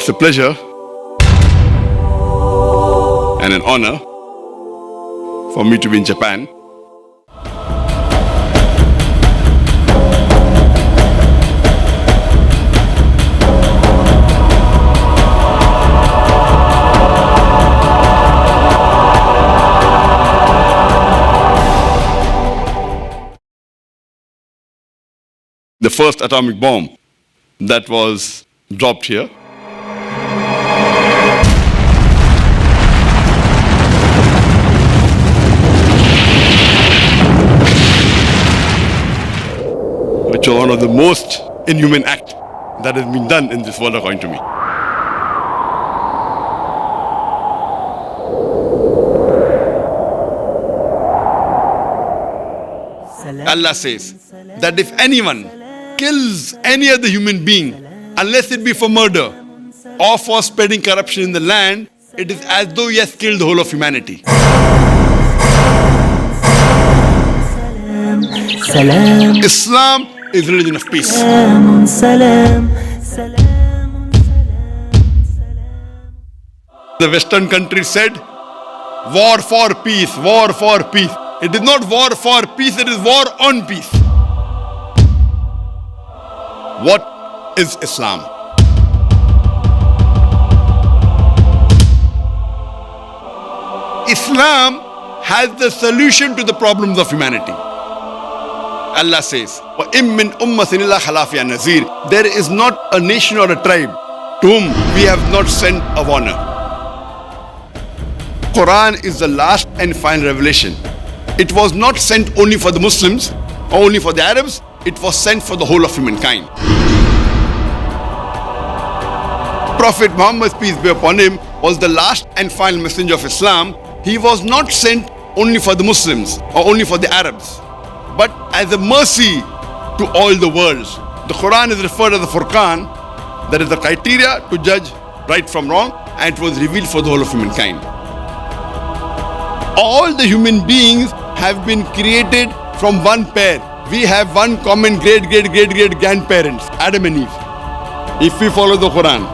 It's a pleasure and an honor for me to be in Japan. The first atomic bomb that was dropped here. Which was one of the most inhuman acts that has been done in this world, according to me. Allah says that if anyone kills any other human being, unless it be for murder or for spreading corruption in the land, it is as though he has killed the whole of humanity. Islam is a religion of peace. The Western countries said, war for peace, war for peace. It is not war for peace, it is war on peace. What is Islam? Islam has the solution to the problems of humanity. Allah says, وَإِن مِّنْ أُمَّةٍ إِلَّا خَلَا فِيهَا نَذِيرٌ. There is not a nation or a tribe to whom we have not sent a warner. Quran is the last and final revelation. It was not sent only for the Muslims or only for the Arabs. It was sent for the whole of humankind. Prophet Muhammad, peace be upon him, was the last and final messenger of Islam. He was not sent only for the Muslims or only for the Arabs, but as a mercy to all the worlds. The Quran is referred as the Furqan, that is the criteria to judge right from wrong, and it was revealed for the whole of humankind. All the human beings have been created from one pair. We have one common great grandparents, Adam and Eve. If we follow the Quran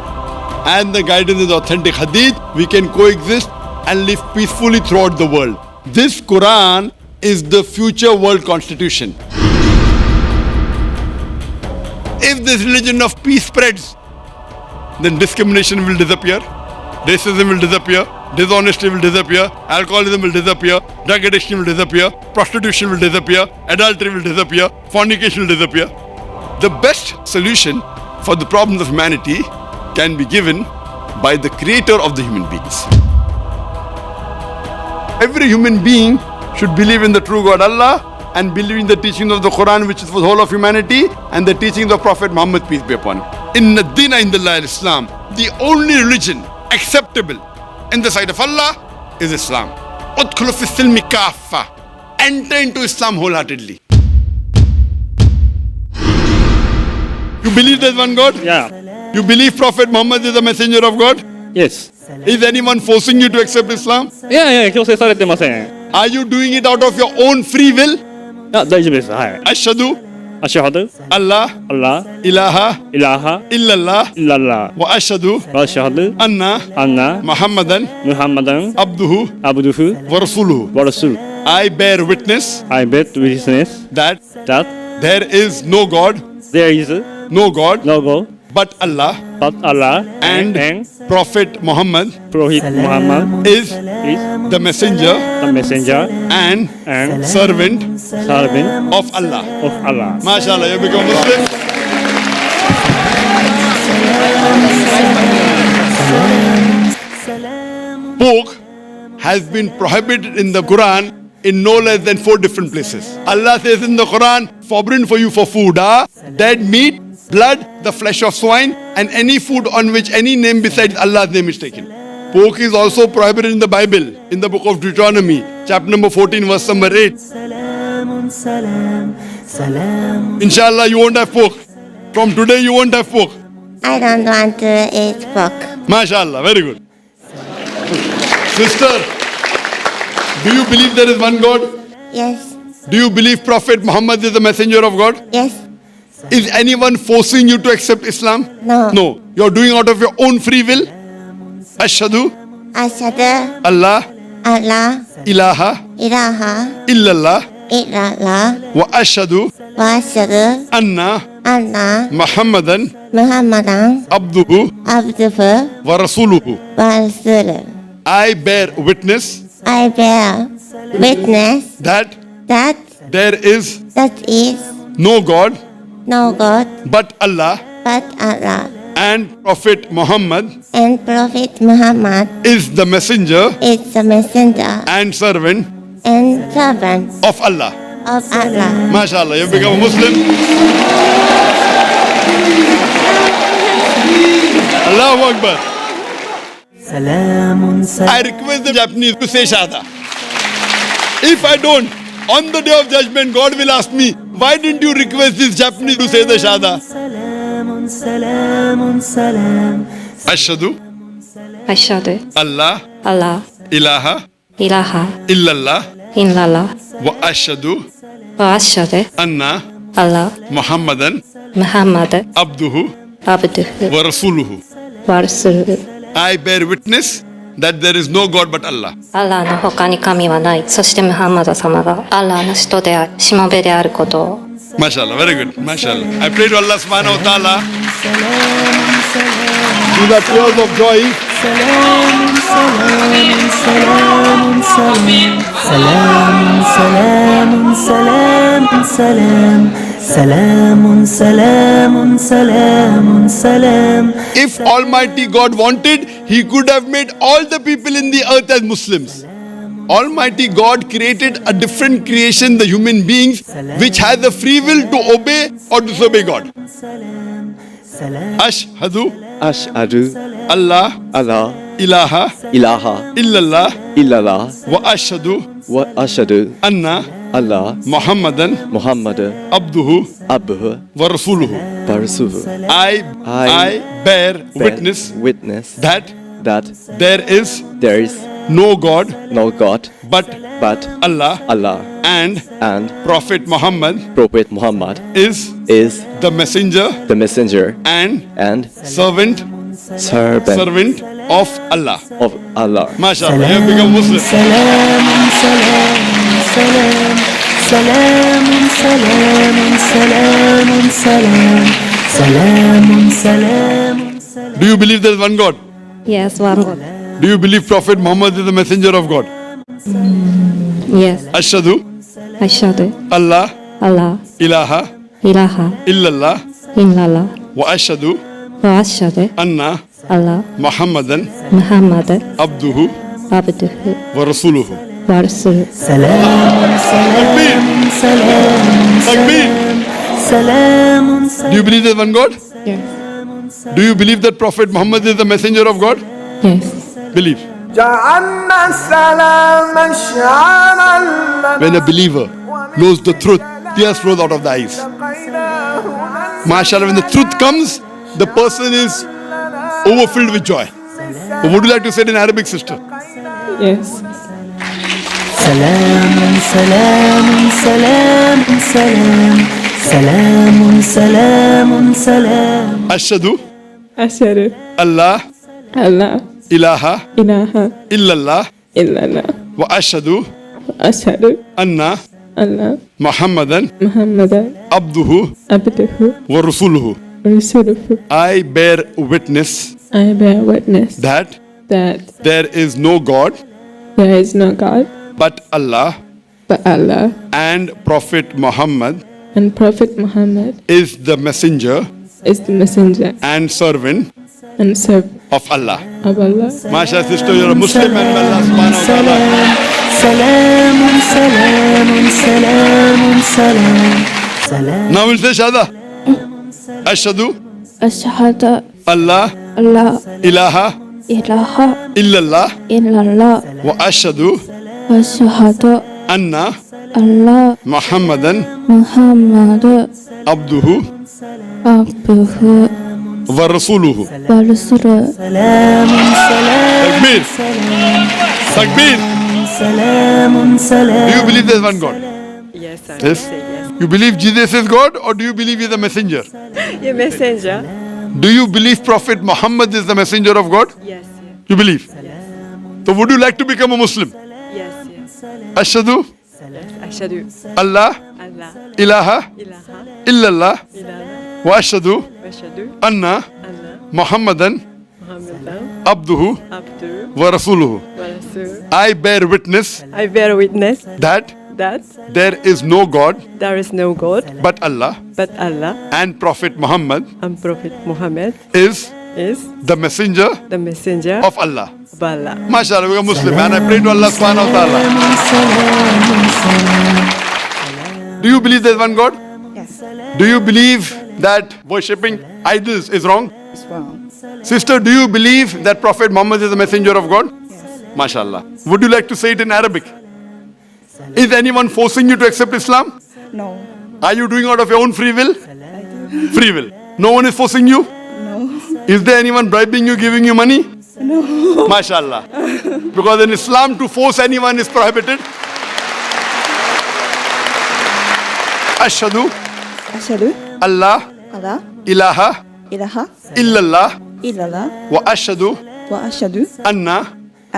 and the guidance of the authentic Hadith, we can coexist and live peacefully throughout the world. This Quran is the future world constitution. If this religion of peace spreads, then discrimination will disappear, racism will disappear, dishonesty will disappear, alcoholism will disappear, drug addiction will disappear, prostitution will disappear, adultery will disappear, fornication will disappear. The best solution for the problems of humanity can be given by the creator of the human beings. Every human being should believe in the true God Allah and believe in the teachings of the Quran, which is for the whole of humanity, and the teachings of Prophet Muhammad, peace be upon him. Inna dina indallahi al-Islam. The only religion acceptable in the sight of Allah is Islam. Udkhulu fi silmi kaffa. Enter into Islam wholeheartedly. You believe there's one God? Yeah. You believe Prophet Muhammad is the messenger of God? Yes. Is anyone forcing you to accept Islam? いやいや、強制されてません。 Are you doing it out of your own free will? あ、大丈夫です。はい。 Ashhadu アシュハド、 Allah アッラ、 ilaha イラハ、 illallah イララ、 wa ashhadu ワシュハド、 anna アンナ、 Muhammadan ムハンマダン、 abduhu アブドゥフ、 wa rasuluhu. ワラスル。 I bear witness I bet witness that that there is no God, there is no God no God but Allah, but Allah and Prophet Muhammad Prophet Muhammad is is the messenger the messenger and and servant servant of Allah. of Allah. MashaAllah, you become Muslim. Pork has been prohibited in the Quran in no less than 4 different places. Allah says in the Quran, forbidden for you for food, dead meat, blood, the flesh of swine, and any food on which any name besides Allah's name is taken. Pork is also prohibited in the Bible, in the book of Deuteronomy, chapter number 14, verse number 8. Inshallah, you won't have pork. From today, you won't have pork. I don't want to eat pork. MashaAllah, very good. Sister, do you believe there is one God? Yes, Do you believe Prophet Muhammad is the messenger of God? yes, Is anyone forcing you to accept Islam? No. No. You're doing out of your own free will. Ashhadu Ashhadu Allah alla ilaha ilaha illallah illallah wa ashhadu wa ashhadu anna anna Muhammadan Muhammadan abduhu abduhu wa rasuluhu. wa rasuluh. I bear witness I bear witness that that there is that is no God no God but Allah, but Allah, and Prophet Muhammad and Prophet Muhammad is the messenger is the messenger and servant and servant of Allah. of Allah. MashaAllah, you've become a Muslim. Allahu Akbar. I request the Japanese to say Shahada. If I don't, on the day of judgment, God will ask me, why didn't you request this Japanese to say the Shahada? Ashhadu Ashhadu Allah Allah ilaha ilaha illallah illallah wa ashhadu wa ashhadu anna Allah Muhammadan Muhammad abduhu abduhu wa rasuluhu. wa rasuluhu. I bear witness that there is no God but Allah. アラーの他に神はない。そしてムハンマド様がアラーの使徒であり、しもべであることを。 MashaAllah, very good. MashaAllah. I pray to Allah subhanahu wa ta'ala. These are tears of joy. If Almighty God wanted, He could have made all the people in the earth as Muslims. Almighty God created a different creation, the human beings, which has the free will to obey or disobey God. Ashhadu Ashhadu Allah Allah ilaha ilaha illallah illallah wa ashhadu wa ashhadu anna Allah Muhammadan Muhammad abduhu abduhu wa rasuluhu. wa rasuluhu. I bear witness witness that that there is there is no God no God but but Allah, Allah, and and Prophet Muhammad Prophet Muhammad is is the messenger the messenger and servant servant of Allah. of Allah. MashaAllah, you have become Muslim. Do you believe there is one God? Yes, one God. Do you believe Prophet Muhammad is the messenger of God? Yes. Ashhadu Ashhadu Allah Allah ilaha ilaha illallah illallah wa ashhadu wa ashhadu anna Allah Muhammadan Muhammad abduhu abduhu wa rasuluhu. wa rasuluhu. Takbir. Do you believe there is one God? Yes. Do you believe that Prophet Muhammad is the messenger of God? Yes. Believe. جعلنا السلام شعارا When a believer knows the truth, tears flow out of the eyes. MashaAllah, when the truth comes, the person is overfilled with joy. What would you like to say in Arabic, sister? Yes. سلام سلام سلام سلام سلام سلام سلام Ashhadu Ashhadu Allah Allah ilaha ilaha illallah illallah wa ashhadu ashhadu anna Allah Muhammadan Muhammad abduhu abduhu wa rasuluhu. rasuluhu. I bear witness I bear witness that that there is no God there is no God but Allah, but Allah, and Prophet Muhammad and Prophet Muhammad is the messenger is the messenger and servant and servant of Allah. of Allah. MashaAllah, sister, you're a Muslim and Allah subhanahu wa ta'ala. سلام سلام سلام سلام سلام Now we'll say Shahada. Ashhadu Ashhadu Allah Allah ilaha ilaha illallah illallah wa ashhadu ashhadu anna Allah Muhammadan Muhammad abduhu abduhu wa rasuluhu. wa rasuluhu. سلام سلام Takbir. Takbir. سلام Do you سلام believe there's one God? Yes, I Yes? say yes. You believe Jesus is God or do you believe he's a messenger? Yeah, messenger. Do you believe Prophet Muhammad is the messenger of God? Yes, You believe? So would you like to become a Muslim? yes, yes. Ashhadu Ashhadu Allah Allah ilaha ilaha illallah illallah wa ashhadu wa ashhadu anna anna Muhammadan Muhammadan abduhu abduhu wa rasuluhu. wa rasuluh. I bear witness I bear witness that that there is no God there is no God but Allah but Allah, and Prophet Muhammad and Prophet Muhammad is is the messenger the messenger of Allah. of Allah. MashaAllah, we are Muslim and I pray to Allah subhanahu wa ta'ala. Do you believe there's one God? Yes. Do you believe that worshipping idols is wrong? It's wrong. Sister, do you believe that Prophet Muhammad is the messenger of God? Yes. MashaAllah. Would you like to say it in Arabic? Is anyone forcing you to accept Islam? No. Are you doing out of your own free will? Free will. No one is forcing you? No. Is there anyone bribing you, giving you money? No. MashaAllah. Because in Islam to force anyone is prohibited. Ashhadu Ashhadu Allah Allah ilaha ilaha illallah illallah wa ashhadu wa ashhadu anna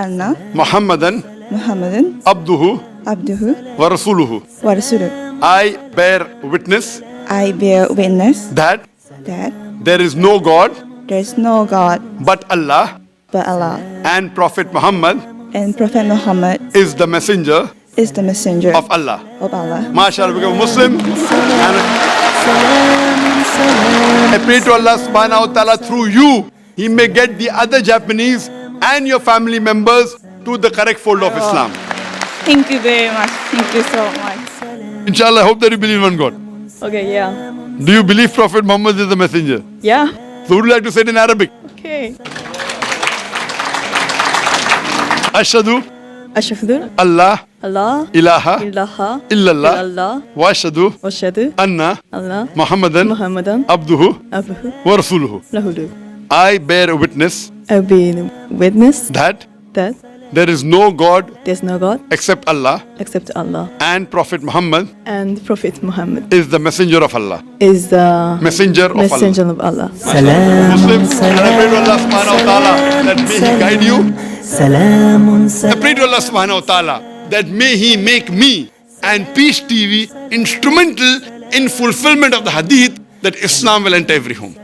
anna Muhammadan Muhammadan abduhu abduhu wa rasuluhu. wa rasuluh. I bear witness I bear witness that that there is no God there is no God but Allah but Allah, and Prophet Muhammad and Prophet Muhammad is the messenger is the messenger of Allah. of Allah. MashaAllah, become a Muslim. And I pray to Allah subhanahu wa ta'ala through you, He may get the other Japanese and your family members to the correct fold of Islam. Thank you very much. Thank you so much. Inshallah, I hope that you believe in God. Okay, yeah. Do you believe Prophet Muhammad is the messenger? Yeah. So would you like to say it in Arabic? Okay. Ashhadu Ashhadu Allah Allah ilaha ilaha illallah illallah wa ashhadu wa ashhadu anna Allah Muhammadan Muhammadan abduhu abduhu wa rasuluhu. lahulu. I bear witness I bear witness that that there is no God there's no God except Allah except Allah, and Prophet Muhammad and Prophet Muhammad is the messenger of Allah. is the Messenger of messenger Allah. of Allah. Muslims, and I pray to Allah subhanahu wa ta'ala that may He guide you. سلام I pray to Allah subhanahu wa ta'ala that may He make me and Peace TV instrumental in fulfillment of the hadith that Islam will enter every home.